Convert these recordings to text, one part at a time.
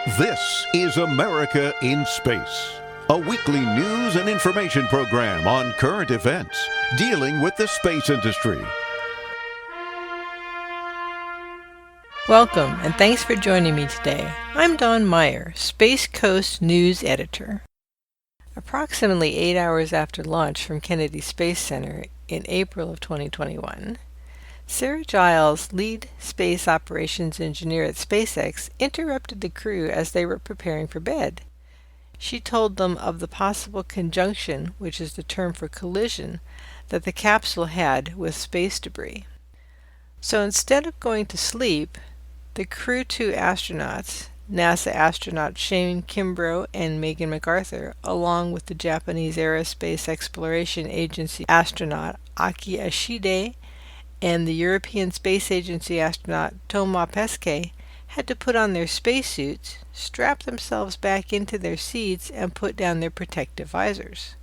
This is America in Space, a weekly news and information program on current events dealing with the space industry. Welcome, and thanks for joining me today. I'm Dawn Meyer, Space Coast News Editor. Approximately 8 hours after launch from Kennedy Space Center in April of 2021, Sarah Giles, lead space operations engineer at SpaceX, interrupted the crew as they were preparing for bed. She told them of the possible conjunction, which is the term for collision, that the capsule had with space debris. So instead of going to sleep, the crew 2 astronauts, NASA astronaut Shane Kimbrough and Megan MacArthur, along with the Japanese Aerospace Exploration Agency astronaut Aki Ashide and the European Space Agency astronaut Thomas Pesquet, had to put on their spacesuits, strap themselves back into their seats, and put down their protective visors.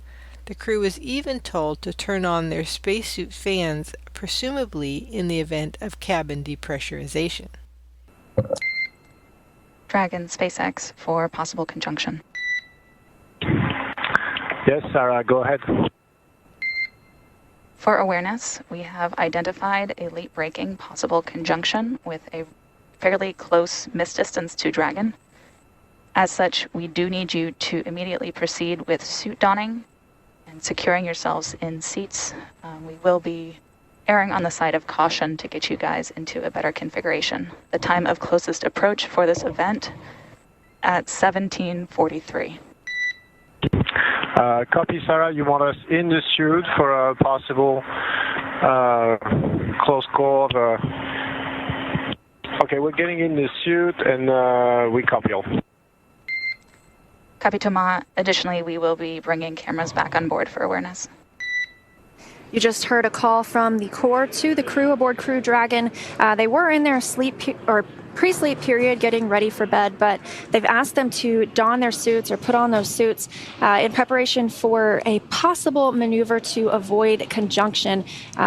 The crew was even told to turn on their spacesuit fans, presumably in the event of cabin depressurization. Dragon SpaceX for possible conjunction. Yes, Sarah, go ahead. For awareness, we have identified a late-breaking possible conjunction with a fairly close miss distance to Dragon. As such, we do need you to immediately proceed with suit donning and securing yourselves in seats. We will be erring on the side of caution to get you guys into a better configuration. The time of closest approach for this event at 17:43. Copy, Sarah. You want us in the suit for a possible close call? Okay, we're getting in the suit and we copy all. Copy, Thomas. Additionally, we will be bringing cameras back on board for awareness. You just heard a call from the Corps to the crew aboard Crew Dragon. They were in their pre-sleep period getting ready for bed, but they've asked them to don their suits or put on those suits in preparation for a possible maneuver to avoid conjunction,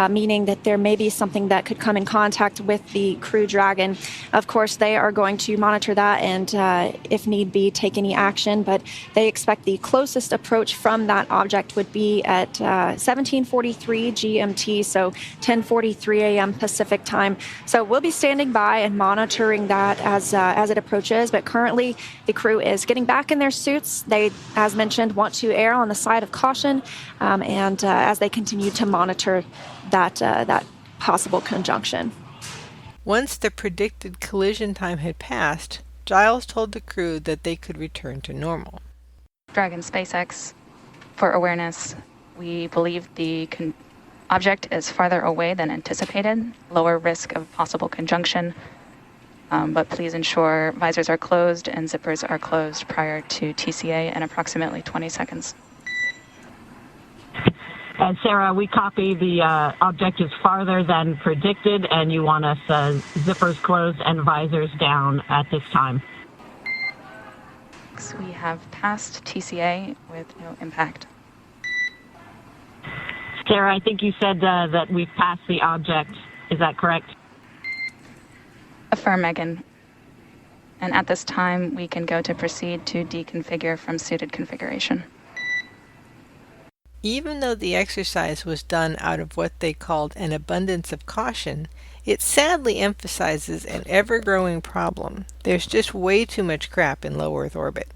meaning that there may be something that could come in contact with the Crew Dragon. Of course, they are going to monitor that and, if need be, take any action, but they expect the closest approach from that object would be at 17:43 GMT, so 10:43 a.m. Pacific time. So we'll be standing by and monitoring that as it approaches, but currently the crew is getting back in their suits. They, as mentioned, want to err on the side of caution, and as they continue to monitor that possible conjunction. Once the predicted collision time had passed, Giles told the crew that they could return to normal. Dragon SpaceX, for awareness, we believe the object is farther away than anticipated, lower risk of possible conjunction. But please ensure visors are closed and zippers are closed prior to TCA in approximately 20 seconds. And Sarah, we copy the object is farther than predicted, and you want us zippers closed and visors down at this time. We have passed TCA with no impact. Sarah, I think you said that we've passed the object. Is that correct? Affirm, Megan. And at this time, we can go to proceed to deconfigure from suited configuration. Even though the exercise was done out of what they called an abundance of caution, it sadly emphasizes an ever-growing problem. There's just way too much crap in low Earth orbit.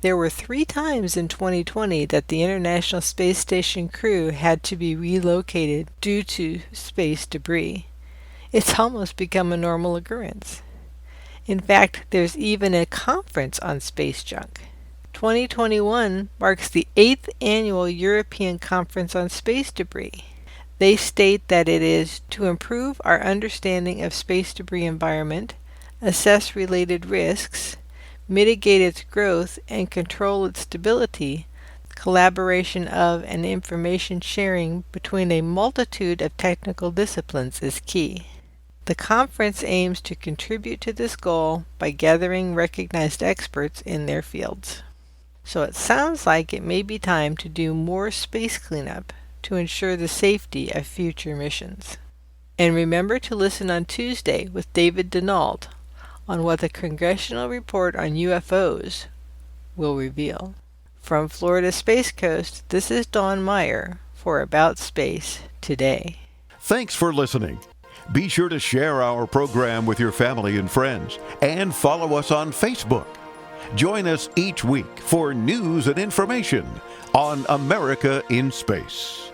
There were 3 times in 2020 that the International Space Station crew had to be relocated due to space debris. It's almost become a normal occurrence. In fact, there's even a conference on space junk. 2021 marks the 8th annual European Conference on Space Debris. They state that it is to improve our understanding of space debris environment, assess related risks, mitigate its growth, and control its stability. Collaboration of and information sharing between a multitude of technical disciplines is key. The conference aims to contribute to this goal by gathering recognized experts in their fields. So it sounds like it may be time to do more space cleanup to ensure the safety of future missions. And remember to listen on Tuesday with David Denault on what the Congressional Report on UFOs will reveal. From Florida's Space Coast, this is Dawn Meyer for About Space Today. Thanks for listening. Be sure to share our program with your family and friends and follow us on Facebook. Join us each week for news and information on America in Space.